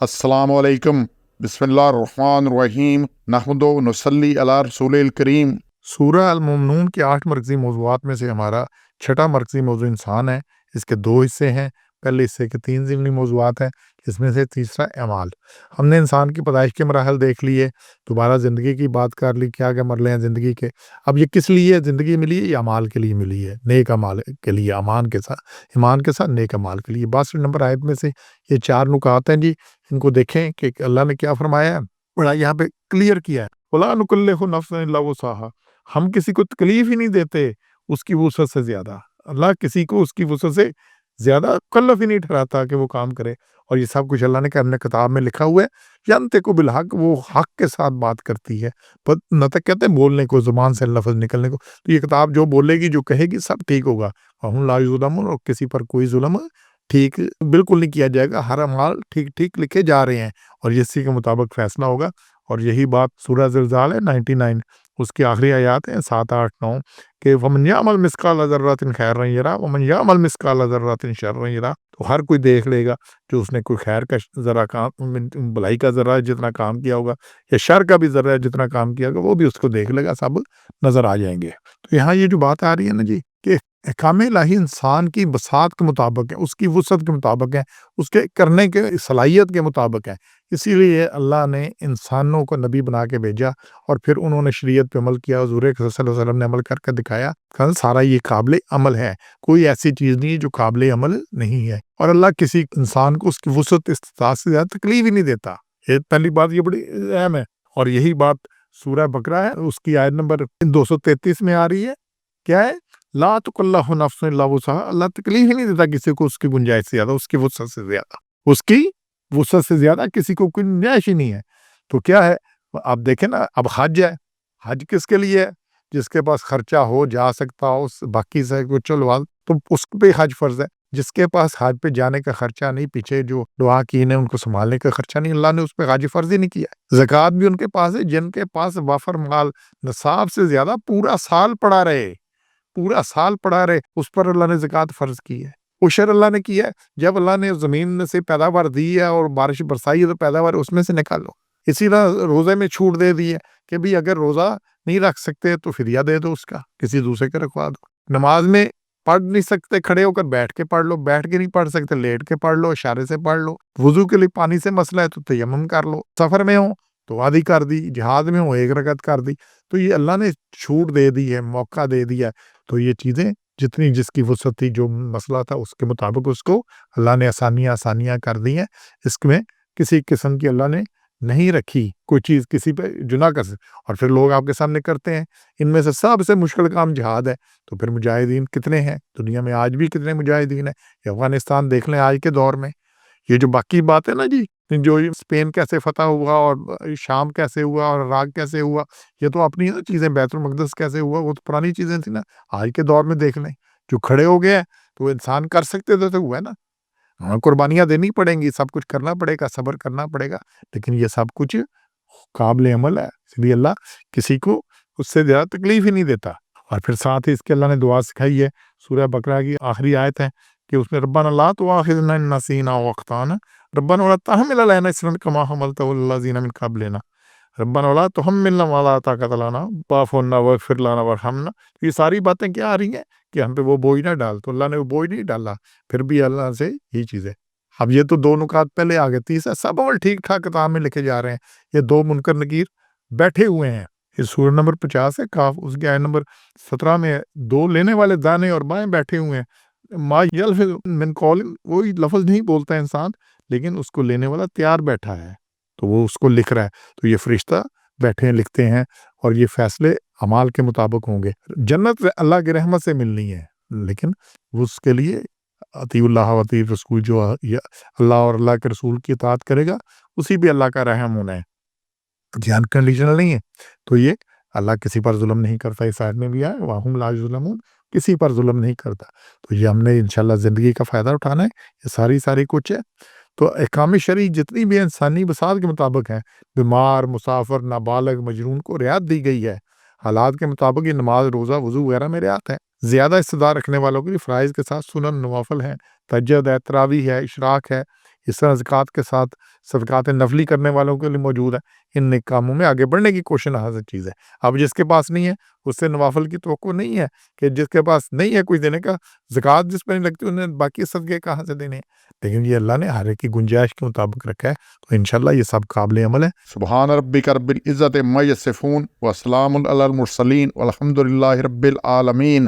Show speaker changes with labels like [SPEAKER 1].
[SPEAKER 1] अस्सलामु अलैकुम, बिस्मिल्लाहिर्रहमानिर्रहीम, नहमदु व नुसल्ली अला रसूलिल करीम।
[SPEAKER 2] सूरह अल-मुमिनून के 8 मरकज़ी मौज़ूआत में से हमारा छठा मरकज़ी मौज़ू इंसान है। इसके 2 हिस्से हैं। पहले हिस्से के 3 ज़िमनी मौज़ूआत हैं, जिसमें से तीसरा अमाल। हमने इंसान की पैदाइश के मराहल देख लिए, दोबारा ज़िंदगी की बात कर ली, क्या-क्या मरहले हैं ज़िंदगी के। अब ये किस लिए ज़िंदगी मिली है? ये अमाल के लिए मिली है, नेक अमाल के लिए, ईमान के साथ नेक अमाल के लिए। 62 नंबर आयत में से ये 4 नुकात हैं जी, इनको देखें कि अल्लाह ने क्या फ़रमाया है। बड़ा यहाँ पे क्लियर किया है, वला नुकल्लिफु नफ्सन इल्ला वुसअहा। हम किसी को तकलीफ ही नहीं देते उसकी वुसअत से ज़्यादा। अल्लाह किसी को उसकी वुसअत से ज़्यादा मुकल्लफ ही नहीं ठहराता कि वो काम करे। और ये सब कुछ अल्लाह ने अपने किताब में लिखा हुआ है। यंतिकु बिल हक़, वो हक़ के साथ बात करती है। पर नतक कहते हैं बोलने को, ज़ुबान से लफ्ज़ निकलने को। तो ये किताब जो बोलेगी, जो कहेगी, सब ठीक होगा। वहुम ला युज़लमून, और किसी पर कोई ज़ुल्म ठीक बिल्कुल नहीं किया जाएगा। हर अमाल ठीक-ठीक लिखे जा रहे हैं और इसी के मुताबिक फ़ैसला होगा। और यही बात सूरह ज़िलज़ाल है 99, उसकी आखिरी आयत है 7, 8, 9 कि वमन यअमल मिस्काल ज़र्रतिन खैरन यरा वमन यअमल मिस्काल ज़र्रतिन शर्रन यरा। तो हर कोई देख लेगा जो उसने कोई खैर का ज़रा काम, भलाई का ज़रा जितना काम किया होगा, या शर का भी ज़रा जितना काम किया होगा, वो भी उसको देख लेगा, सब नज़र आ जाएंगे। तो यहाँ ये जो बात आ रही है ना जी, कि अहकाम इलाही इंसान की बसात के मुताबिक है, उसकी वुसअत के मुताबिक है, उसके करने के सलाहियत के मुताबिक है। इसीलिए अल्लाह ने इंसानों को नबी बना के भेजा और फिर उन्होंने शरीयत पे अमल किया। हुज़ूर अकरम सल्लल्लाहु अलैहि वसल्लम ने अमल करके दिखाया। कल सारा ये काबिल अमल है, कोई ऐसी चीज़ नहीं है जो काबिल अमल नहीं है। और अल्लाह किसी इंसान को उसकी वुसअत इस्तिताअत से ज़्यादा तकलीफ ही नहीं देता। ये पहली बात, ये बड़ी अहम है। और यही बात सूरह बकरा है, उसकी आयत नंबर 233 में आ रही है। क्या है? ला तुकल्लफु नफ्सुन इल्ला वुसअहा। अल्लाह तकलीफ ही नहीं देता किसी को उसकी गुंजाइश से ज़्यादा, उसकी वुसअत से ज़्यादा। उसकी वुसअत से ज़्यादा किसी को कोई गुंजाइश ही नहीं है। तो क्या है? आप देखें ना, अब हज है। हज किसके लिए है? जिसके पास खर्चा हो, जा सकता हो, बाकी से कुछ चलवा, तो उस पे हज फ़र्ज़ है। जिसके पास हज पे जाने का खर्चा नहीं, पीछे जो दुआ की ने उनको संभालने का खर्चा नहीं, अल्लाह ने उस पे हज फ़र्ज़ ही नहीं किया। ज़कात भी उनके पास है जिनके पास वाफ़र माल, निसाब से ज़्यादा पूरा साल पड़ा रहे, उस पर अल्लाह ने ज़कात फ़र्ज़ की है। उशर अल्लाह ने किया है। जब अल्लाह ने ज़मीन से पैदावार दी है और बारिश बरसाई है, तो पैदावार उसमें से निकालो। इसी तरह रोज़े में छूट दे दी है कि भाई अगर रोज़ा नहीं रख सकते तो फ़िदिया दे दो, उसका किसी दूसरे का रखवा दो। नमाज में पढ़ नहीं सकते खड़े होकर, बैठ के पढ़ लो। बैठ के नहीं पढ़ सकते, लेट के पढ़ लो, इशारे से पढ़ लो। वुज़ू के लिए पानी से मसला है तो तयम्मुम कर लो। सफ़र में हो तो आधी कर दी, जिहाद में हो 1 रकअत कर दी। तो ये अल्लाह ने छूट दे दी है, मौका दे दिया है। तो ये चीज़ें जितनी जिसकी वुसअत थी, जो मसला था, उसके मुताबिक उसको अल्लाह ने आसानियाँ कर दी हैं। इसमें किसी किस्म की अल्लाह ने नहीं रखी कोई चीज़ किसी पे जो ना कर सके। और फिर लोग आपके सामने करते हैं। इनमें से सबसे मुश्किल काम जिहाद है। तो फिर मुजाहिदीन कितने हैं दुनिया में? आज भी कितने मुजाहिदीन हैं? अफ़गानिस्तान देख लें आज के दौर में। ये जो बाकी बात है ना जी, जो ये स्पेन कैसे फ़तह हुआ और शाम कैसे हुआ और इराक कैसे हुआ, ये तो अपनी ना चीज़ें, बैतुल मक़दस कैसे हुआ, वो तो पुरानी चीज़ें थी ना। आज के दौर में देख लें, जो खड़े हो गए हैं, तो वो इंसान कर सकते थे तो हुआ है ना। हाँ, कुर्बानियाँ देनी पड़ेंगी, सब कुछ करना पड़ेगा, सब्र करना पड़ेगा, लेकिन ये सब कुछ काबिल अमल है। इसलिए अल्लाह किसी को उससे ज़्यादा तकलीफ़ ही नहीं देता। और फिर साथ ही इसके अल्लाह ने दुआ सिखाई है। सूरह बकरा की आखिरी आयत है कि उसमें रब्बना ला तुआखिज़ना इन नसीना औ अख़्ताना रब्बना वला तहमिल अलैना इसरन कमा हमलतहु अलल लज़ीना मिन क़ब्लिना रब्बना वला तुहम्मिलना मा ला ताक़त लना वाफ़ु अन्ना वग़फ़िर लना वरहमना। ये सारी बातें क्या आ रही हैं कि हम पे वो बोझ ना डाल। तो अल्लाह ने वो बोझ नहीं डाला, फिर भी अल्लाह से यही चीज़ है। अब ये तो 2 नुकात पहले आ गए, तीसरा सब अमल ठीक-ठाक किताब में लिखे जा रहे हैं। ये 2 मुनकर नकीर बैठे हुए हैं। ये सूरह नंबर 50 है काफ, उसकी आयत नंबर 17 में है। 2 लेने वाले दाएँ और बाएँ बैठे हुए हैं। मा यल्फ़िज़ु मिन क़ौलिन, कोई लफ़्ज़ नहीं बोलता है इंसान, लेकिन उसको लेने वाला तैयार बैठा है, तो वो उसको लिख रहा है। तो ये फ़रिश्ता बैठे हैं, लिखते हैं, और ये फ़ैसले अमाल के मुताबिक होंगे। जन्नत अल्लाह की रहमत से मिलनी है, लेकिन उसके लिए अतीउल्लाह व अतीउर रसूल, जो ये अल्लाह और अल्लाह के रसूल की इताअत करेगा, उसी पे अल्लाह का रहम होना है। जी अनकंडीशनल नहीं है। तो ये अल्लाह किसी पर जुल्म नहीं करता, इस आयत में भी आया वाहुम ला युज़लमून, किसी पर जुल्म नहीं करता। तो ये हमने इंशाअल्लाह ज़िंदगी का फ़ायदा उठाना है। ये सारी कुछ है। तो अहकाम शरई जितनी भी इंसानी बसात के मुताबिक हैं, बीमार, मुसाफिर, नाबालिग, मजनून को रियायत दी गई है। हालात के मुताबिक ये नमाज, रोज़ा, वज़ू वगैरह में रियायत है। ज़्यादा इस्तेदार रखने वालों के लिए फ़राइज़ के साथ सुनन, नवाफ़िल हैं, तहज्जुद है, तरावीह है, इशराक है। اس طرح زکوٰۃ کے ساتھ صدقات نفلی کرنے والوں کے لیے موجود ہے۔ ان نیک کاموں میں آگے بڑھنے کی کوشش حاصل چیز ہے۔ اب جس کے پاس نہیں ہے اس سے نوافل کی توقع نہیں ہے کہ جس کے پاس نہیں ہے کچھ دینے کا، زکوٰۃ جس پہ نہیں لگتی انہیں باقی صدقے کہاں سے دینے ہیں؟ لیکن یہ اللہ نے ہر ایک کی گنجائش کے مطابق رکھا ہے، تو انشاءاللہ یہ سب قابل عمل ہے۔
[SPEAKER 1] سبحان ربک رب العزت عما یصفون وسلام علی المرسلین والحمد للہ رب العالمین۔